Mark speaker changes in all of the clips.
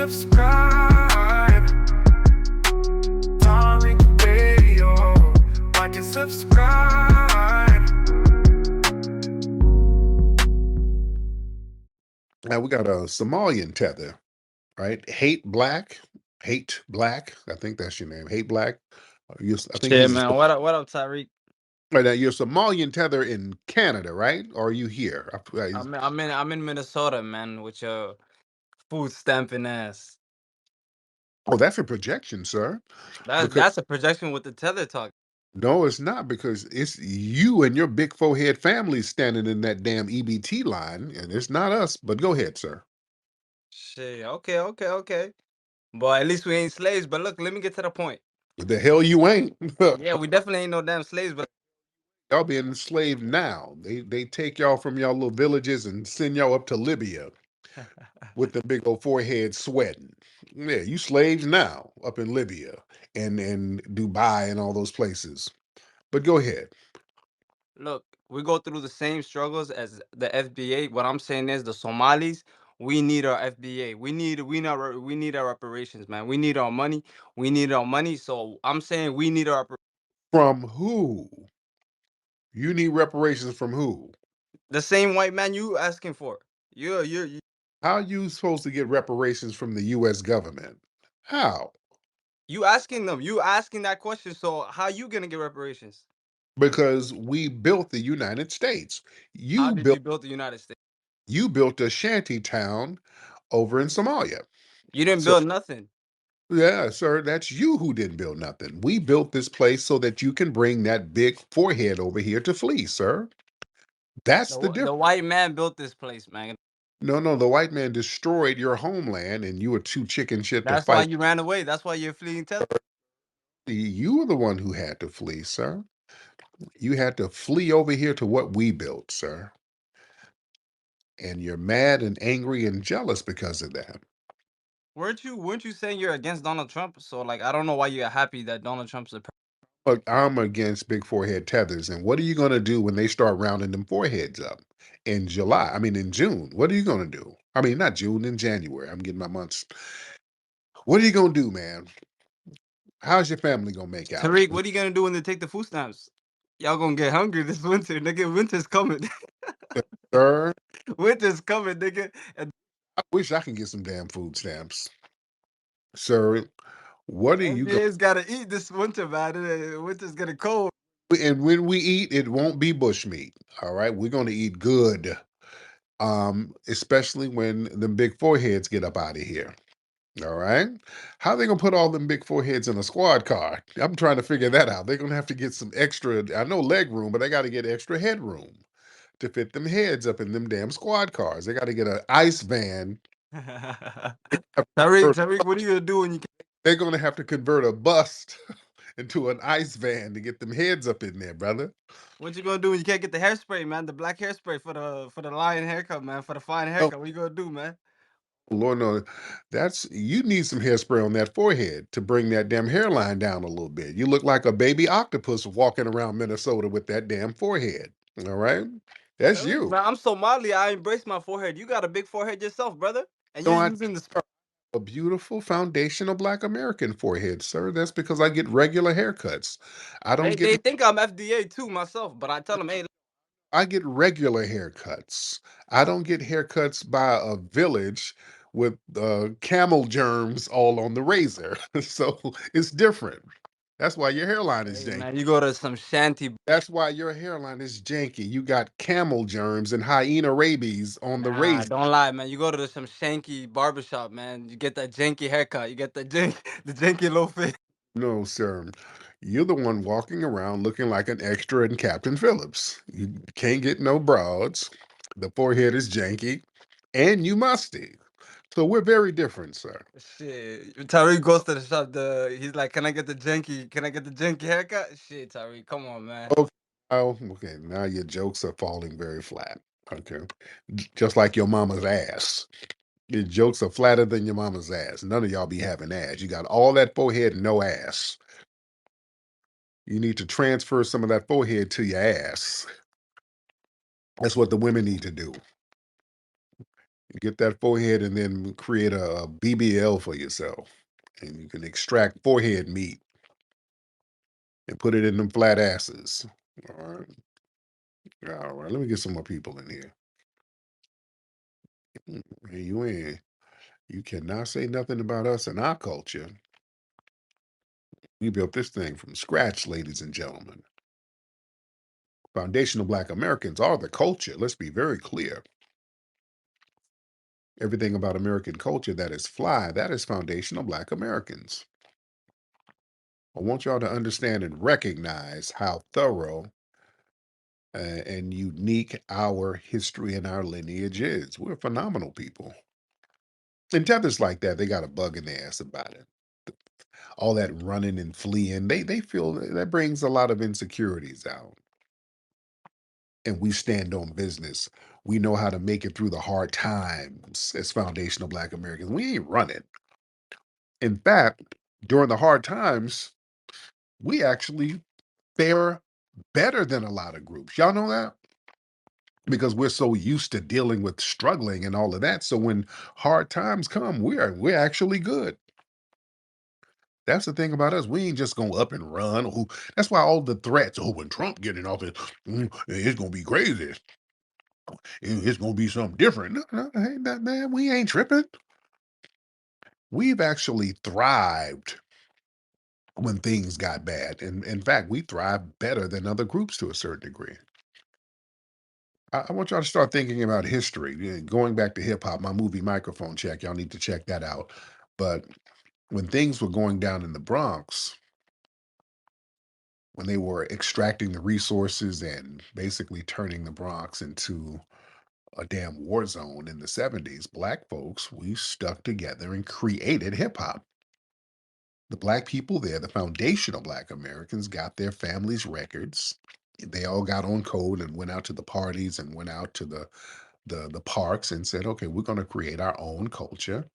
Speaker 1: subscribe. Tariq Radio. Like and subscribe.
Speaker 2: Now we got a Somalian tether, right? Hate Black. I think that's your name. Hate Black. I think
Speaker 3: Shit,
Speaker 2: he's
Speaker 3: man. What up, Tariq?
Speaker 2: right now. You're a Somalian tether in Canada, right? Or are you here?
Speaker 3: I'm in Minnesota, man, with your food stamping ass.
Speaker 2: Oh, that's a projection, sir.
Speaker 3: That's
Speaker 2: Because
Speaker 3: that's a projection with the tether talk.
Speaker 2: no, it's not because it's you and your big forehead family standing in that damn EBT line, and it's not us. But go ahead, sir.
Speaker 3: Shit. Okay. Boy, at least we ain't slaves. But look, let me get to the point.
Speaker 2: The hell you ain't.
Speaker 3: Yeah, we definitely ain't no damn slaves, but
Speaker 2: Y'all being enslaved now. They take y'all from y'all little villages and send y'all up to Libya with the big old forehead sweating. Yeah, you slaves now up in Libya and Dubai and all those places. But go ahead.
Speaker 3: look, we go through the same struggles as the FBA. What I'm saying is the Somalis. We need our FBA. We need our reparations, man. We need our money. We need our money. So I'm saying we need our
Speaker 2: From who? You need reparations from who?
Speaker 3: the same white man you asking for. You
Speaker 2: How you supposed to get reparations from the US government? How?
Speaker 3: you asking them. You asking that question. So how you gonna get reparations?
Speaker 2: Because we built the United States.
Speaker 3: How
Speaker 2: You
Speaker 3: did
Speaker 2: built
Speaker 3: you build the United States?
Speaker 2: you built a shanty town over in Somalia.
Speaker 3: You didn't
Speaker 2: So
Speaker 3: build nothing.
Speaker 2: yeah, sir, that's you who didn't build nothing. We built this place so that you can bring that big forehead over here to flee, sir. That's the
Speaker 3: The
Speaker 2: difference.
Speaker 3: white man built this place, man.
Speaker 2: No, no, the white man destroyed your homeland and you were too chicken shit to
Speaker 3: That's why
Speaker 2: fight.
Speaker 3: you ran away. That's why you're fleeing tether.
Speaker 2: You were the one who had to flee, sir. You had to flee over here to what we built, sir. And you're mad and angry and jealous because of that.
Speaker 3: Weren't you saying you're against Donald Trump? So like I don't know why you're happy that Donald Trump's a
Speaker 2: But I'm against big forehead tethers. And what are you going to do when they start rounding them foreheads up in July? I mean, in June. What are you going to do? I mean, not June, in January. I'm getting my months. What are you going to do, man? How's your family going to make out?
Speaker 3: Tariq, what are you gonna do when they take the food stamps? Y'all gonna get hungry this winter, nigga. Winter's coming.
Speaker 2: Sir,
Speaker 3: Winter's coming, nigga. And
Speaker 2: I wish I can get some damn food stamps. Sir, what are you going
Speaker 3: NBA's gotta eat this winter, man. Winter's getting cold.
Speaker 2: to and when we eat, it won't be bushmeat. All right. We're going to eat good. Especially when the big foreheads get up out of here. All right. How they gonna put all them big foreheads in a squad car? I'm trying to figure that out. They're gonna have to get some extra, I know leg room, but they gotta get extra headroom to fit them heads up in them damn squad cars. They gotta get an ice van.
Speaker 3: Tariq, what are you gonna do when you
Speaker 2: They're gonna have to convert a bus into an ice van to get them heads up in there, brother.
Speaker 3: what you gonna do when you can't get the hairspray, man? The black hairspray for the lion haircut, man. For the fine
Speaker 2: Oh,
Speaker 3: haircut, what you gonna do, man?
Speaker 2: Lord, no, that's you need some hairspray on that forehead to bring that damn hairline down a little bit. You look like a baby octopus walking around Minnesota with that damn forehead. All right, that's
Speaker 3: Tariq,
Speaker 2: you.
Speaker 3: man, I'm Somali. I embrace my forehead. You got a big forehead yourself, brother, and you're
Speaker 2: No, I
Speaker 3: using the.
Speaker 2: a beautiful foundational Black American forehead, sir. That's because I get regular haircuts. I don't
Speaker 3: They
Speaker 2: get
Speaker 3: think I'm FDA too myself, but I tell them, hey,
Speaker 2: I get regular haircuts. I don't get haircuts by a village with camel germs all on the razor. So it's different. That's why your hairline is
Speaker 3: hey,
Speaker 2: janky.
Speaker 3: man, you go to some shanty.
Speaker 2: That's why your hairline is janky. You got camel germs and hyena rabies on the
Speaker 3: Nah,
Speaker 2: razor.
Speaker 3: don't lie, man. You go to some shanky barbershop, man. You get that janky haircut. You get the the janky low fit.
Speaker 2: No, sir. You're the one walking around looking like an extra in Captain Phillips. You can't get no broads. The forehead is janky, and you musty. So we're very different, sir.
Speaker 3: Shit, Tariq goes to the shop. He's like, "Can I get the janky? Can I get the janky haircut?" Shit, Tariq, come on, man.
Speaker 2: Okay. Oh, okay. Now your jokes are falling very flat. Okay. Just like your mama's ass. Your jokes are flatter than your mama's ass. None of y'all be having ass. You got all that forehead and no ass. You need to transfer some of that forehead to your ass. That's what the women need to do. Get that forehead and then create a BBL for yourself. And you can extract forehead meat and put it in them flat asses. All right. All right. Let me get some more people in here. Hey, you in. You cannot say nothing about us and our culture. We built this thing from scratch, ladies and gentlemen. Foundational Black Americans are the culture. Let's be very clear. Everything about American culture that is fly, that is foundational Black Americans. I want y'all to understand and recognize how thorough and unique our history and our lineage is. We're phenomenal people. And tethers like that, they got a bug in their ass about it. All that running and fleeing, they feel that brings a lot of insecurities out. And we stand on business. We know how to make it through the hard times as foundational Black Americans. We ain't running. In fact, during the hard times, we actually fare better than a lot of groups. Y'all know that? Because we're so used to dealing with struggling and all of that. So when hard times come, we're actually good. That's the thing about us. We ain't just gonna up and run. That's why all the threats. Oh, when Trump get in office, it's gonna be crazy. It's gonna be something different. No, no, ain't that man. We ain't tripping. We've actually thrived when things got bad. And in fact, we thrive better than other groups to a certain degree. I want y'all to start thinking about history. Going back to hip hop, my movie Microphone Check, y'all need to check that out. But when things were going down in the Bronx, when they were extracting the resources and basically turning the Bronx into a damn war zone in the 70s, Black folks, we stuck together and created hip hop. The Black people there, the foundational Black Americans, got their families' records. They all got on code and went out to the parties and went out to the parks and said, okay, we're going to create our own culture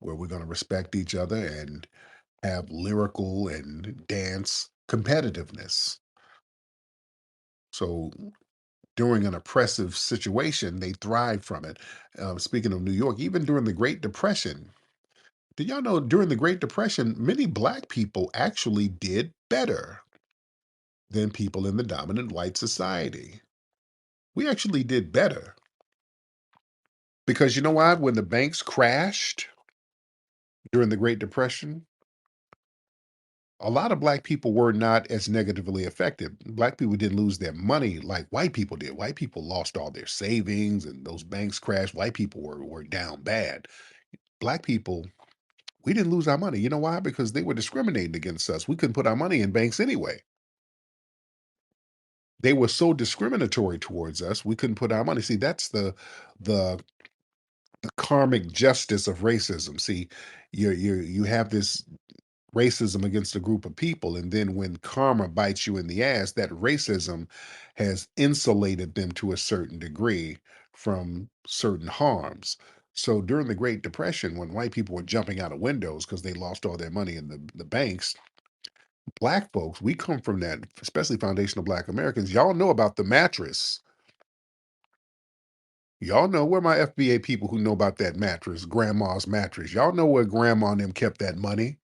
Speaker 2: where we're going to respect each other and have lyrical and dance competitiveness. So during an oppressive situation, they thrived from it. Speaking of New York, even during the Great Depression, did y'all know during the Great Depression, many Black people actually did better than people in the dominant white society? We actually did better because you know why? When the banks crashed during the Great Depression, a lot of Black people were not as negatively affected. Black people didn't lose their money like white people did. White people lost all their savings and those banks crashed. White people were down bad. Black people, we didn't lose our money. You know why? Because they were discriminating against us. We couldn't put our money in banks anyway. They were so discriminatory towards us, we couldn't put our money. See, that's the the karmic justice of racism. See, you have this racism against a group of people, and then when karma bites you in the ass, that racism has insulated them to a certain degree from certain harms. So during the Great Depression, when white people were jumping out of windows because they lost all their money in the banks, Black folks, we come from that, especially foundational Black Americans. Y'all know about the mattress. Y'all know where my FBA people who know about that mattress, grandma's mattress. Y'all know where grandma and them kept that money.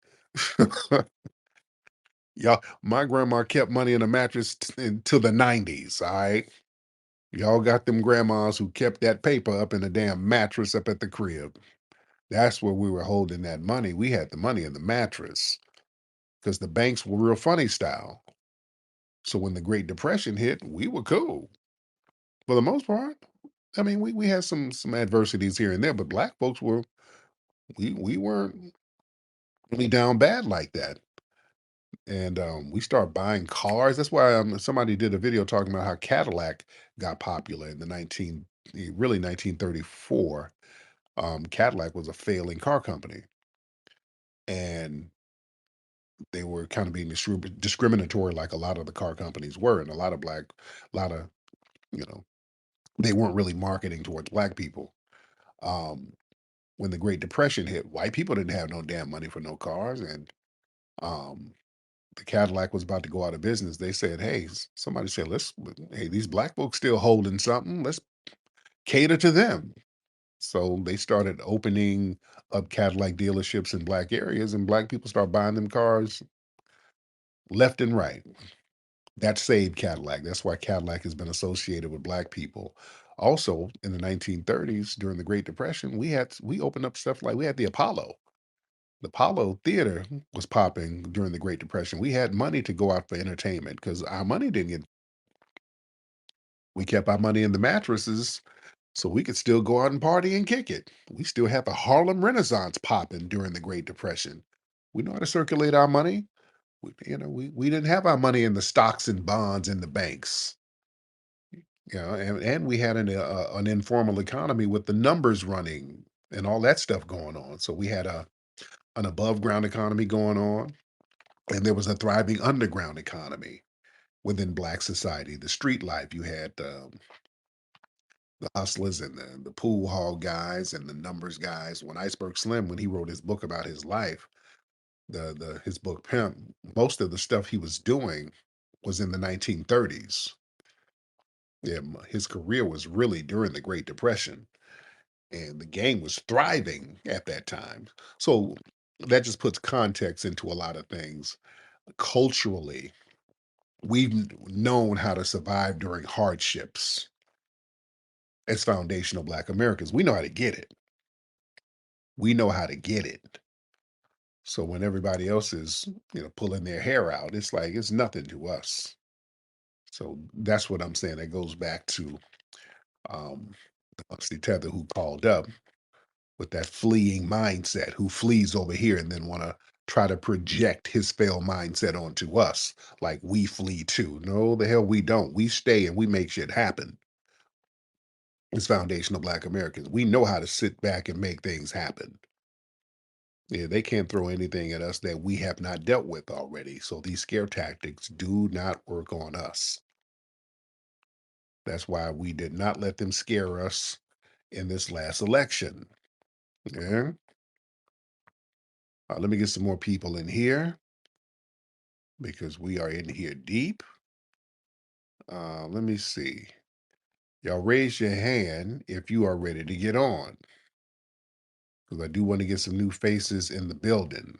Speaker 2: Y'all, my grandma kept money in a mattress until the 90s. All right. Y'all got them grandmas who kept that paper up in a damn mattress up at the crib. That's where we were holding that money. We had the money in the mattress because the banks were real funny style. So when the Great Depression hit, we were cool for the most part. I mean, we had some adversities here and there, but Black folks were we weren't really down bad like that. And we start buying cars. That's why somebody did a video talking about how Cadillac got popular in the really 1934. Cadillac was a failing car company, and they were kind of being discriminatory, like a lot of the car companies were, and a lot of you know, they weren't really marketing towards Black people. Um, when the Great Depression hit, white people didn't have no damn money for no cars, and um, the Cadillac was about to go out of business. They said, "Hey, somebody said, hey, these Black folks still holding something. Let's cater to them." So they started opening up Cadillac dealerships in black areas, and black people start buying them cars left and right. That saved Cadillac. That's why Cadillac has been associated with black people. Also, in the 1930s, during the Great Depression, we opened up stuff like we had the Apollo. The Apollo Theater was popping during the Great Depression. We had money to go out for entertainment because our money didn't get. We kept our money in the mattresses so we could still go out and party and kick it. We still had the Harlem Renaissance popping during the Great Depression. We know how to circulate our money. We didn't have our money in the stocks and bonds in the banks. And we had an informal economy with the numbers running and all that stuff going on. So we had an above ground economy going on, and there was a thriving underground economy within black society. The street life, you had the hustlers and the pool hall guys and the numbers guys. When Iceberg Slim, when he wrote his book about his life, the his book Pimp, most of the stuff he was doing was in the 1930s. Yeah, his career was really during the Great Depression, and the game was thriving at that time. So that just puts context into a lot of things. Culturally, we've known how to survive during hardships as foundational Black Americans. We know how to get it. We know how to get it. So when everybody else is, pulling their hair out, it's like it's nothing to us. So that's what I'm saying. That goes back to um, the Bugsy Tether who called up with that fleeing mindset, who flees over here and then want to try to project his failed mindset onto us, like we flee too. No, the hell we don't. We stay and we make shit happen. It's foundational Black Americans. We know how to sit back and make things happen. Yeah, they can't throw anything at us that we have not dealt with already. So these scare tactics do not work on us. That's why we did not let them scare us in this last election. Yeah. Let me get some more people in here because we are in here deep. Let me see. Y'all raise your hand if you are ready to get on because I do want to get some new faces in the building.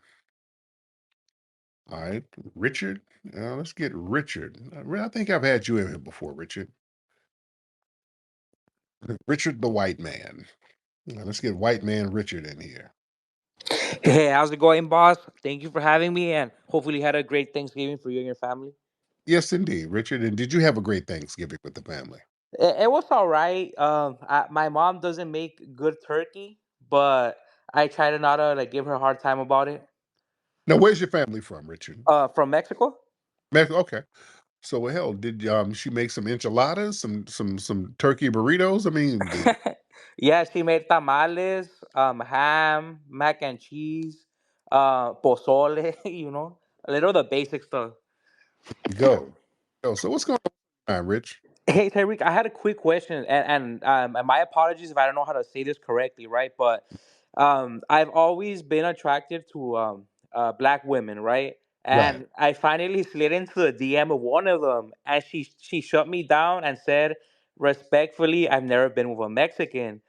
Speaker 2: All right, Richard. Let's get Richard. I think I've had you in here before, Richard. Richard the White Man. Let's get White Man Richard in here.
Speaker 4: Hey, how's it going, boss? Thank you for having me, and hopefully you had a great Thanksgiving for you and your family.
Speaker 2: Yes, indeed, Richard. And did you have a great Thanksgiving with the family?
Speaker 4: It was all right. My mom doesn't make good turkey, but I try to not like give her a hard time about it.
Speaker 2: Now, where's your family from, Richard?
Speaker 4: From Mexico.
Speaker 2: Mexico. Okay. So, well, hell, did she make some enchiladas, some turkey burritos? I mean,
Speaker 4: Yeah, she made tamales, ham, mac and cheese, pozole. A little of the basic stuff.
Speaker 2: go. So what's going on, Rich?
Speaker 4: Hey Tariq, I had a quick question, and my apologies if I don't know how to say this correctly, right? But I've always been attracted to black women, right?
Speaker 2: Right.
Speaker 4: And I finally slid into the DM of one of them, and she shut me down and said, respectfully, I've never been with a Mexican.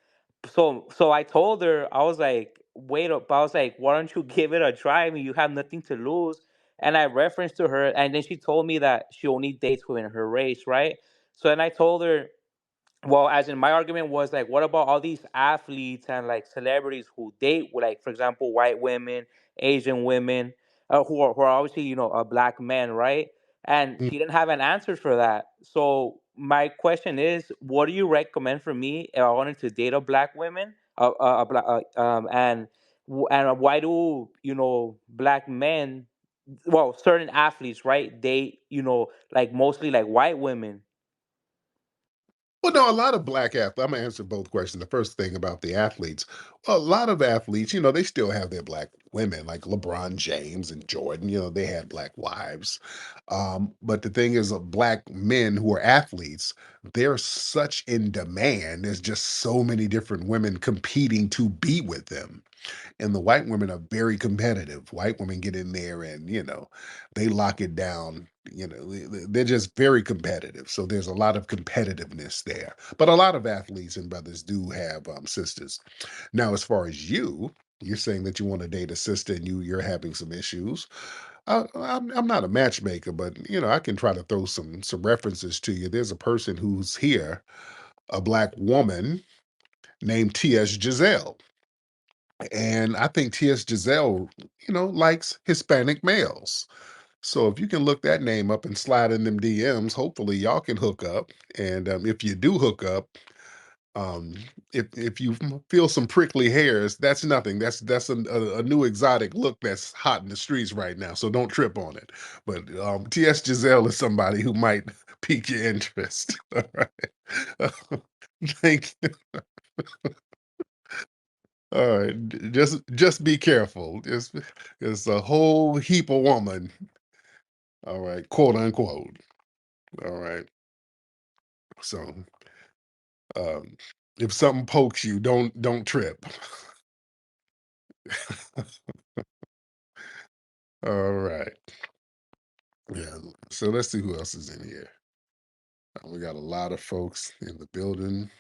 Speaker 4: So I told her, I was like, wait up, I was like, why don't you give it a try? I mean, you have nothing to lose. And I referenced to her, and then she told me that she only dates within her race, right? So then I told her, well, as in my argument was like, what about all these athletes and like celebrities who date with, like, for example, white women, Asian women, who are obviously, black men, right? And
Speaker 2: Mm.
Speaker 4: she didn't have an answer for that. So my question is, what do you recommend for me if I wanted to date a black woman? And why do black men, well, certain athletes, right, date like mostly like white women?
Speaker 2: Well, no, a lot of black athletes. I'm gonna answer both questions. The first thing about the athletes, well, a lot of athletes, they still have their black women, like LeBron James and Jordan. They had black wives. But the thing is, black men who are athletes, they're such in demand. There's just so many different women competing to be with them. And the white women are very competitive. White women get in there and they lock it down they're just very competitive. So there's a lot of competitiveness there. But a lot of athletes and brothers do have sisters. Now, as far as you're saying that you want to date a sister and you're having some issues. I'm not a matchmaker, but I can try to throw some references to you. There's a person who's here, a black woman named T.S. Giselle. And I think T.S. Giselle, likes Hispanic males. So if you can look that name up and slide in them DMs, hopefully y'all can hook up. And if you do hook up, um, if you feel some prickly hairs, that's nothing. That's a new exotic look that's hot in the streets right now. So don't trip on it. But T.S. Giselle is somebody who might pique your interest. All right. Thank you. All right. Just be careful. It's a whole heap of woman. All right, quote unquote. All right. So um if something pokes you, don't trip. All right. Yeah. So let's see who else is in here. We got a lot of folks in the building,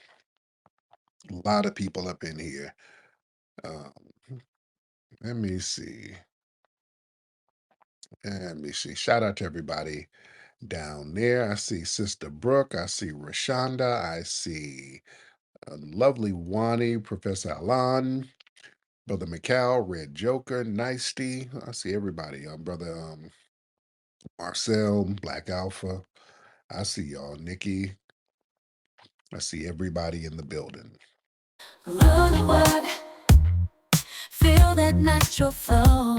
Speaker 2: a lot of people up in here. Um, let me see. Let me see. Shout out to everybody down there. I see Sister Brooke. I see Rashonda. I see lovely Wani, Professor Alan, Brother McCall, Red Joker, Nicety. I see everybody. Brother Marcel, Black Alpha. I see y'all. Nikki. I see everybody in the building.
Speaker 5: Rude work, feel that natural flow.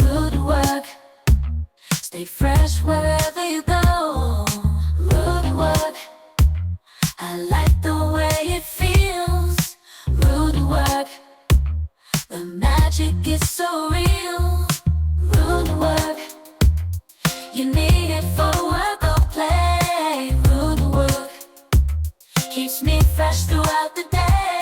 Speaker 5: Rude work, stay fresh wherever you go. Rude work, I like the way it feels. Rude work, the magic is so real. Rude work, you need it for work or play. Rude work keeps me fresh throughout the day.